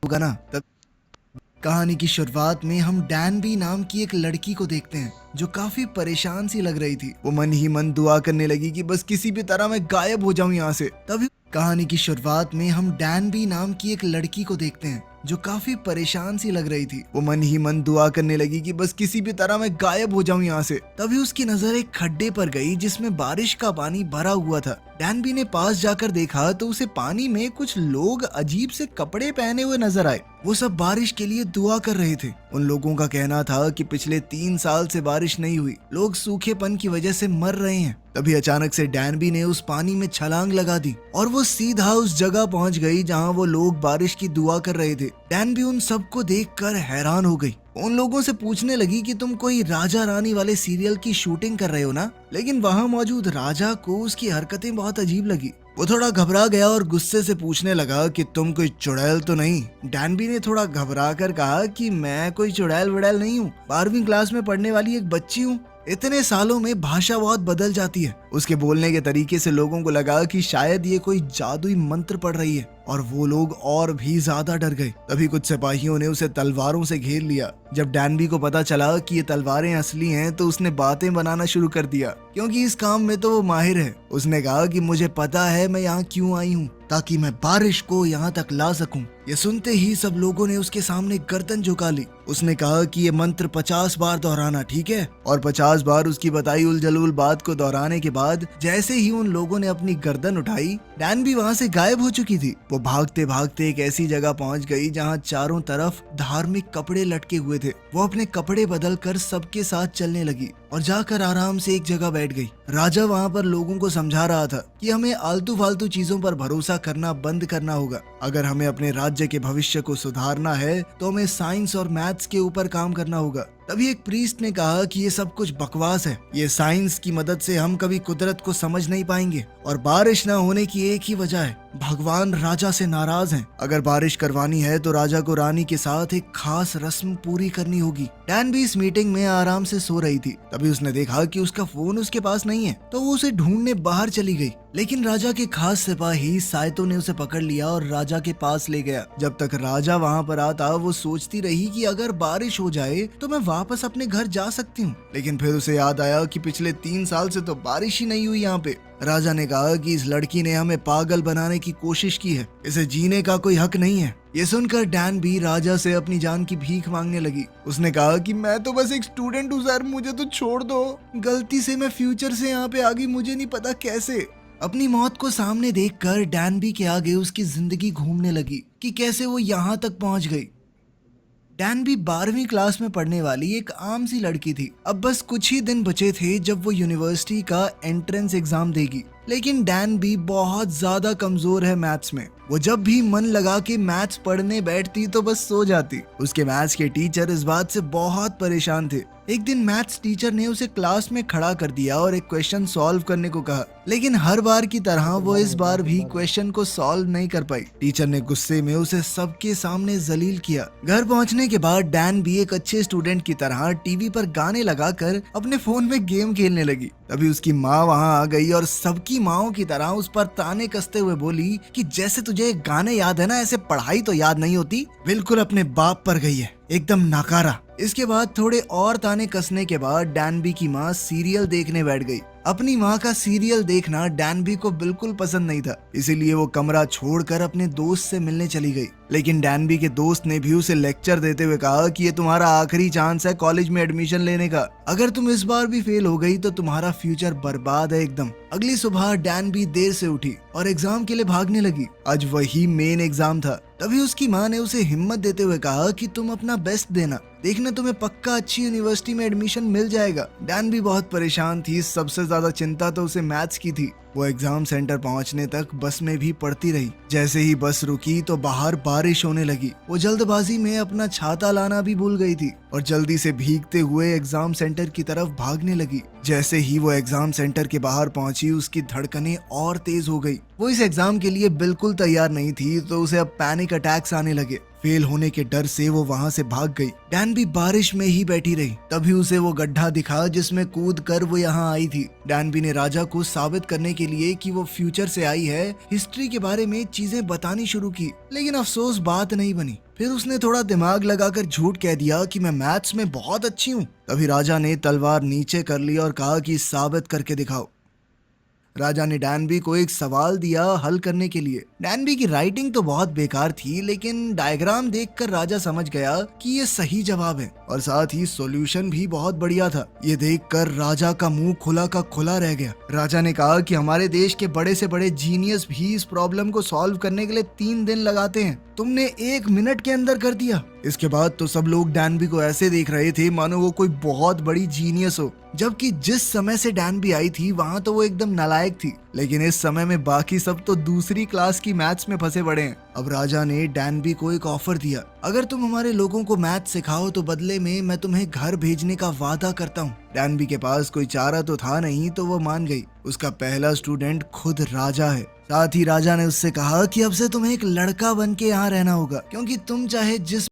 होगा ना। तब कहानी की शुरुआत में हम डैन बी नाम की एक लड़की को देखते हैं जो काफी परेशान सी लग रही थी। वो मन ही मन दुआ करने लगी कि बस किसी भी तरह मैं गायब हो जाऊं यहाँ से। तभी कहानी की शुरुआत में हम डैन बी नाम की एक लड़की को देखते हैं जो काफी परेशान सी लग रही थी। वो मन ही मन दुआ करने लगी कि बस किसी भी तरह मैं गायब हो जाऊं यहाँ से। तभी उसकी नजर एक खड्डे पर गई जिसमें बारिश का पानी भरा हुआ था। डैन बी ने पास जाकर देखा तो उसे पानी में कुछ लोग अजीब से कपड़े पहने हुए नजर आए। वो सब बारिश के लिए दुआ कर रहे थे। उन लोगों का कहना था कि पिछले 3 साल से बारिश नहीं हुई, लोग सूखेपन की वजह से मर रहे हैं। तभी अचानक से डैन बी ने उस पानी में छलांग लगा दी और वो सीधा उस जगह पहुंच गई जहां वो लोग बारिश की दुआ कर रहे थे। डैन बी उन सबको देखकर हैरान हो गई। उन लोगों से पूछने लगी कि तुम कोई राजा रानी वाले सीरियल की शूटिंग कर रहे हो ना। लेकिन वहां मौजूद राजा को उसकी हरकतें बहुत अजीब लगी। वो थोड़ा घबरा गया और गुस्से से पूछने लगा कि तुम कोई चुड़ैल तो नहीं। डैन बी ने थोड़ा घबरा कर कहा कि मैं कोई चुड़ैल वुड़ैल नहीं हूँ, 12वीं क्लास में पढ़ने वाली एक बच्ची हूँ। इतने सालों में भाषा बहुत बदल जाती है। उसके बोलने के तरीके से लोगों को लगा कि शायद ये कोई जादुई मंत्र पढ़ रही है और वो लोग और भी ज्यादा डर गए। तभी कुछ सिपाहियों ने उसे तलवारों से घेर लिया। जब डैनबी को पता चला कि ये तलवारें असली हैं तो उसने बातें बनाना शुरू कर दिया, क्योंकि इस काम में तो वो माहिर है। उसने कहा कि मुझे पता है मैं यहाँ क्यों आई हूँ, ताकि मैं बारिश को यहाँ तक ला सकूं। ये सुनते ही सब लोगों ने उसके सामने गर्दन झुका ली। उसने कहा कि ये मंत्र 50 बार दोहराना, ठीक है? और 50 बार उसकी बताई उलझुल बात को दोहराने के बाद जैसे ही उन लोगों ने अपनी गर्दन उठाई, डैनबी वहाँ से गायब हो चुकी थी। वो भागते भागते एक ऐसी जगह पहुँच गई जहाँ चारों तरफ धार्मिक कपड़े लटके हुए थे। वो अपने कपड़े बदल कर सबके साथ चलने लगी और जाकर आराम से एक जगह बैठ गई। राजा वहाँ पर लोगों को समझा रहा था कि हमें आलतू फालतू चीजों पर भरोसा करना बंद करना होगा। अगर हमें अपने राज्य के भविष्य को सुधारना है तो हमें साइंस और मैथ्स के ऊपर काम करना होगा। तभी एक प्रीस्ट ने कहा कि ये सब कुछ बकवास है। ये साइंस की मदद से हम कभी कुदरत को समझ नहीं पाएंगे और बारिश न होने की एक ही वजह है, भगवान राजा से नाराज हैं। अगर बारिश करवानी है तो राजा को रानी के साथ एक खास रस्म पूरी करनी होगी। डैनबी इस मीटिंग में आराम से सो रही थी। तभी उसने देखा कि उसका फोन उसके पास नहीं है, तो वो उसे ढूंढने बाहर चली गई। लेकिन राजा के खास सिपाही साइतो ने उसे पकड़ लिया और राजा के पास ले गया। जब तक राजा वहाँ पर आता वो सोचती रही कि अगर बारिश हो जाए तो मैं वापस अपने घर जा सकती हूँ। लेकिन फिर उसे याद आया कि पिछले 3 साल से तो बारिश ही नहीं हुई यहाँ पे। राजा ने कहा कि इस लड़की ने हमें पागल बनाने की कोशिश की है, इसे जीने का कोई हक नहीं है। ये सुनकर डैनबी राजा से अपनी जान की भीख मांगने लगी। उसने कहा कि मैं तो बस एक स्टूडेंट हूँ सर, मुझे तो छोड़ दो। गलती से मैं फ्यूचर से यहाँ पे आ गई, मुझे नहीं पता कैसे। अपनी मौत को सामने देखकर डैनबी के आगे उसकी जिंदगी घूमने लगी कि कैसे वो यहाँ तक पहुँच गई। डैनबी 12वीं क्लास में पढ़ने वाली एक आम सी लड़की थी। अब बस कुछ ही दिन बचे थे जब वो यूनिवर्सिटी का एंट्रेंस एग्जाम देगी। लेकिन डैनबी बहुत ज्यादा कमजोर है मैथ्स में। वो जब भी मन लगा के मैथ्स पढ़ने बैठती तो बस सो जाती। उसके मैथ्स के टीचर इस बात से बहुत परेशान थे। एक दिन मैथ्स टीचर ने उसे क्लास में खड़ा कर दिया और एक क्वेश्चन सॉल्व करने को कहा, लेकिन हर बार की तरह वो इस बार भी क्वेश्चन को सॉल्व नहीं कर पाई। टीचर ने गुस्से में उसे सबके सामने जलील किया। घर पहुंचने के बाद डैनबी एक अच्छे स्टूडेंट की तरह टीवी पर गाने लगाकर अपने फोन में गेम खेलने लगी। तभी उसकी माँ वहाँ आ गई और सबकी माओं की तरह उस पर ताने कसते हुए बोली कि जैसे तुझे गाने याद है ना, ऐसे पढ़ाई तो याद नहीं होती। बिल्कुल अपने बाप पर गई है, एकदम नकारा। इसके बाद थोड़े और ताने कसने के बाद डैनबी की माँ सीरियल देखने बैठ गई। अपनी माँ का सीरियल देखना डैनबी को बिल्कुल पसंद नहीं था, इसीलिए वो कमरा छोड़कर अपने दोस्त से मिलने चली गई। लेकिन डैनबी के दोस्त ने भी उसे लेक्चर देते हुए कहा कि ये तुम्हारा आखिरी चांस है कॉलेज में एडमिशन लेने का। अगर तुम इस बार भी फेल हो गई तो तुम्हारा फ्यूचर बर्बाद है एकदम। अगली सुबह डैनबी देर से उठी और एग्जाम के लिए भागने लगी। आज वही मेन एग्जाम था। तभी उसकी माँ ने उसे हिम्मत देते हुए कहा कि तुम अपना बेस्ट देना, देखना तुम्हें पक्का अच्छी यूनिवर्सिटी में एडमिशन मिल जाएगा। डैनबी बहुत परेशान थी, सबसे ज्यादा चिंता तो उसे मैथ्स की थी। वो एग्जाम सेंटर पहुंचने तक बस में भी पढ़ती रही। जैसे ही बस रुकी तो बाहर बारिश होने लगी। वो जल्दबाजी में अपना छाता लाना भी भूल गई थी और जल्दी से भीगते हुए एग्जाम सेंटर की तरफ भागने लगी। जैसे ही वो एग्जाम सेंटर के बाहर पहुंची उसकी धड़कनें और तेज हो गई। वो इस एग्जाम के लिए बिल्कुल तैयार नहीं थी, तो उसे अब पैनिक अटैक्स आने लगे। फेल होने के डर से वो वहाँ से भाग गई। डैनबी बारिश में ही बैठी रही। तभी उसे वो गड्ढा दिखा जिसमें कूद कर वो यहाँ आई थी। डैनबी ने राजा को साबित करने के लिए कि वो फ्यूचर से आई है, हिस्ट्री के बारे में चीजें बतानी शुरू की। लेकिन अफसोस बात नहीं बनी। फिर उसने थोड़ा दिमाग लगाकर झूठ कह दिया कि मैं मैथ्स में बहुत अच्छी हूँ। तभी राजा ने तलवार नीचे कर ली और कहा कि साबित करके दिखाओ। राजा ने डैनबी को एक सवाल दिया हल करने के लिए। डैनबी की राइटिंग तो बहुत बेकार थी, लेकिन डायग्राम देखकर राजा समझ गया कि ये सही जवाब है और साथ ही सॉल्यूशन भी बहुत बढ़िया था। ये देखकर राजा का मुंह खुला का खुला रह गया। राजा ने कहा कि हमारे देश के बड़े से बड़े जीनियस भी इस प्रॉब्लम को सॉल्व करने के लिए 3 दिन लगाते हैं, तुमने 1 मिनट के अंदर कर दिया। इसके बाद तो सब लोग डैनबी को ऐसे देख रहे थे मानो वो कोई बहुत बड़ी जीनियस हो, जबकि जिस समय से डैनबी आई थी वहां तो वो एकदम नालायक थी, लेकिन इस समय में बाकी सब तो दूसरी क्लास की मैथ्स में फंसे पड़े हैं। अब राजा ने डैनबी को एक ऑफर दिया, अगर तुम हमारे लोगों को मैथ सिखाओ तो बदले में मैं तुम्हें घर भेजने का वादा करता हूँ। डैनबी के पास कोई चारा तो था नहीं, तो वो मान गई। उसका पहला स्टूडेंट खुद राजा है। साथ ही राजा ने उससे कहा कि अब से तुम्हें एक लड़का बन के यहाँ रहना होगा, क्योंकि तुम चाहे जिस